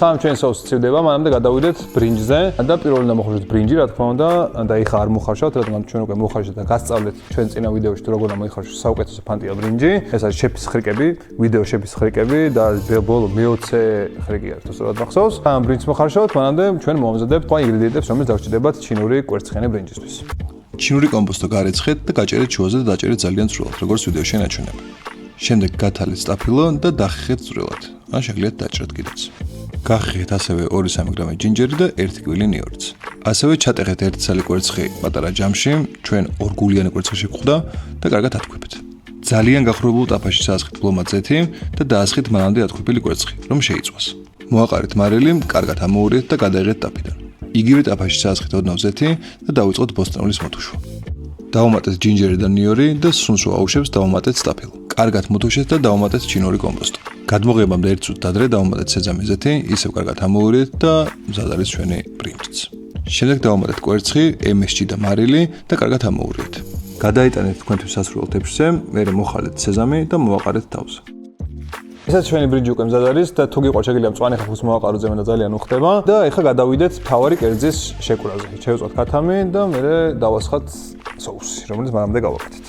სამ ჩვენ სოუსი ცივდება, მანამდე გადავიდეთ ბრინჯზე და პირველი უნდა მოხარშოთ ბრინჯი, რა თქმა უნდა, და ეხა არ მოხარშავთ, რადგან ჩვენ უკვე მოხარშეთ და გასწავლეთ ჩვენ წინა ვიდეოში თუ როგორ უნდა მოიხარშოს საუკეთესო ფანტია ბრინჯი. ეს არის შეფის ხრიკები, ვიდეო შეფის ხრიკები და ბოლო მე-20 ხრიკი არის, თუ სწორად მახსოვს. ამ ბრინჯს მოხარშავთ, მანამდე ჩვენ მომზადებთ სხვა ინგრედიენტებს, რომელიც დაგჭირდებათ ჩინური კვერცხიანი ბრინჯისთვის. ჩინური კომპოსტო გარეცხეთ და გაჭერეთ შუაზე და დაჭერეთ ძალიან წვრილად, როგორც ვიდეოში ნაჩვენებია. შემდეგ გათალეთ სტაფილო და დახეხეთ წვრილად. ან შეგიძლიათ დაჭრათ კიდეც. გახეხეთ ასევე 2-3 გრამი ჯინჯერი და 1 კვილი ნიორიც. ასევე ჩატეხეთ 1 ცალი კვერცხი პატარა ჯამში, ჩვენ ორგულიანი კვერცხი შეგვხვდა და კარგად ათქვებთ. ძალიან გახურებულ ტაფაში საასხით ბლომად ზეთი და დაასხით მანამდე ათქვებილი კვერცხი, რომ შეიწვას. მოაყარეთ მარილი, კარგად ამოურიეთ და გადაიღეთ ტაფიდან. იგივე ტაფაში საასხით ოდნავ ზეთი და დავიწყოთ ბოსტნეულის მოთუშვა. დავუმატეთ ჯინჯერი და ნიორი და სუნს აუშვებს დავუმატეთ სტაფილო. კარგად მოთუშეთ და დავუმატეთ ჩინური კომპოსტო. გადმოღებამდე 1 წუთს ადრე დავუმატეთ სეძამის ზეთი, ისევ კარგად ამოურიეთ და მზად არის ჩვენი ბრინჯიც. შემდეგ დავუმატეთ კვერცხი, MSG და მარილი და კარგად ამოურიეთ. გადაიტანეთ თქვენთვის სასურველ თეფშზე, მერე მოხალეთ სეზამი და მოაყარეთ თავზე. ესეც ჩვენი ბრინჯი უკვე მზად არის და თუ გიყვართ შეგიძლიათ მწვანე ხახუს მოაყაროთ ზემოთ და ძალიან უხდება და ეხლა გადავიდეთ მთავარი კერძის შეკვრაზე. შევწყვათ ქათამი და მერე დავასხათ სოუსი, რომელიც მანამდე გავაკეთეთ.